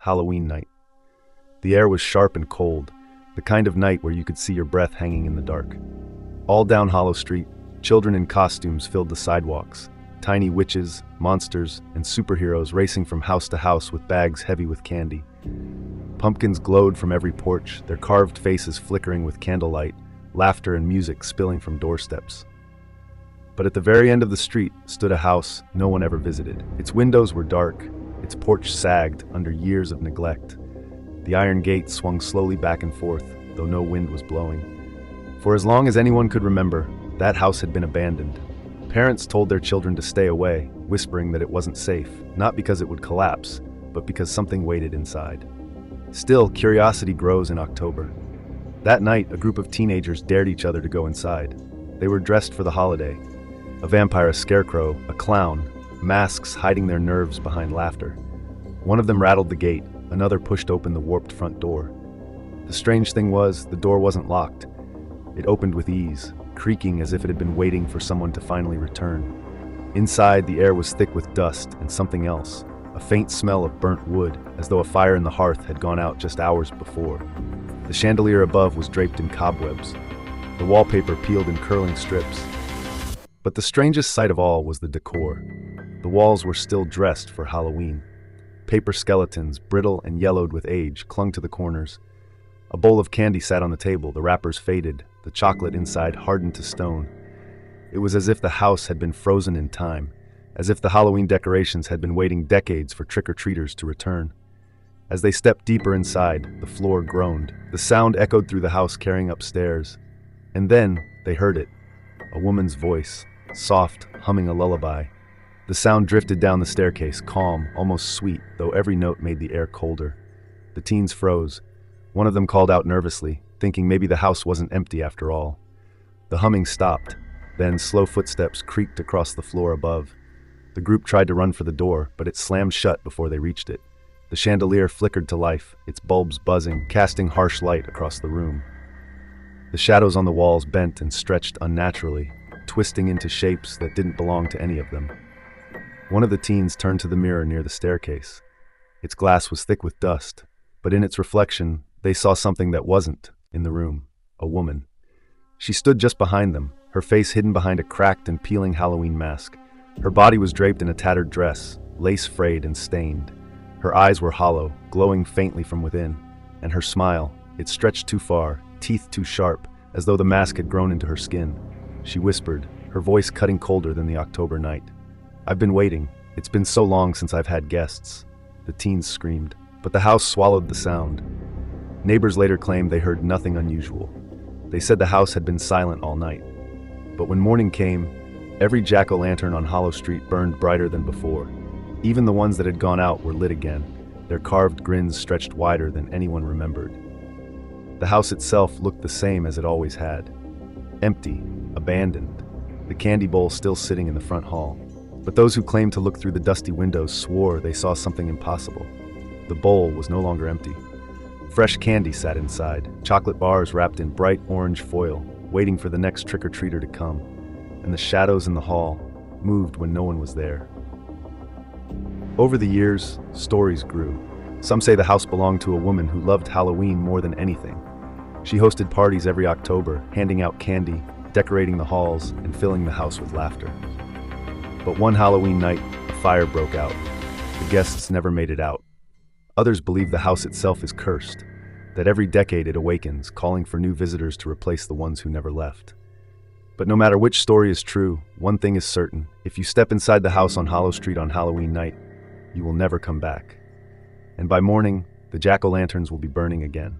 Halloween night. The air was sharp and cold, the kind of night where you could see your breath hanging in the dark. All down Hollow Street, children in costumes filled the sidewalks, tiny witches, monsters, and superheroes racing from house to house with bags heavy with candy. Pumpkins glowed from every porch, their carved faces flickering with candlelight, laughter and music spilling from doorsteps. But at the very end of the street stood a house no one ever visited. Its windows were dark, its porch sagged under years of neglect. The iron gate swung slowly back and forth, though no wind was blowing. For as long as anyone could remember, that house had been abandoned. Parents told their children to stay away, whispering that it wasn't safe, not because it would collapse, but because something waited inside. Still, curiosity grows in October. That night, a group of teenagers dared each other to go inside. They were dressed for the holiday. A vampire, a scarecrow, a clown, masks hiding their nerves behind laughter. One of them rattled the gate, another pushed open the warped front door. The strange thing was, the door wasn't locked. It opened with ease, creaking as if it had been waiting for someone to finally return. Inside, the air was thick with dust and something else, a faint smell of burnt wood, as though a fire in the hearth had gone out just hours before. The chandelier above was draped in cobwebs, the wallpaper peeled in curling strips. But the strangest sight of all was the decor. The walls were still dressed for Halloween. Paper skeletons, brittle and yellowed with age, clung to the corners. A bowl of candy sat on the table, the wrappers faded, the chocolate inside hardened to stone. It was as if the house had been frozen in time, as if the Halloween decorations had been waiting decades for trick-or-treaters to return. As they stepped deeper inside, the floor groaned. The sound echoed through the house, carrying upstairs. And then they heard it, a woman's voice, soft, humming a lullaby. The sound drifted down the staircase, calm, almost sweet, though every note made the air colder. The teens froze. One of them called out nervously, thinking maybe the house wasn't empty after all. The humming stopped. Then slow footsteps creaked across the floor above. The group tried to run for the door, but it slammed shut before they reached it. The chandelier flickered to life, its bulbs buzzing, casting harsh light across the room. The shadows on the walls bent and stretched unnaturally, twisting into shapes that didn't belong to any of them. One of the teens turned to the mirror near the staircase. Its glass was thick with dust, but in its reflection, they saw something that wasn't in the room, a woman. She stood just behind them, her face hidden behind a cracked and peeling Halloween mask. Her body was draped in a tattered dress, lace frayed and stained. Her eyes were hollow, glowing faintly from within, and her smile, it stretched too far, teeth too sharp, as though the mask had grown into her skin. She whispered, her voice cutting colder than the October night. "I've been waiting. It's been so long since I've had guests." The teens screamed, but the house swallowed the sound. Neighbors later claimed they heard nothing unusual. They said the house had been silent all night. But when morning came, every jack-o'-lantern on Hollow Street burned brighter than before. Even the ones that had gone out were lit again, their carved grins stretched wider than anyone remembered. The house itself looked the same as it always had. Empty, abandoned, the candy bowl still sitting in the front hall. But those who claimed to look through the dusty windows swore they saw something impossible. The bowl was no longer empty. Fresh candy sat inside, chocolate bars wrapped in bright orange foil, waiting for the next trick-or-treater to come. And the shadows in the hall moved when no one was there. Over the years, stories grew. Some say the house belonged to a woman who loved Halloween more than anything. She hosted parties every October, handing out candy, decorating the halls, and filling the house with laughter. But one Halloween night, a fire broke out. The guests never made it out. Others believe the house itself is cursed, that every decade it awakens, calling for new visitors to replace the ones who never left. But no matter which story is true, one thing is certain. If you step inside the house on Hollow Street on Halloween night, you will never come back. And by morning, the jack-o'-lanterns will be burning again.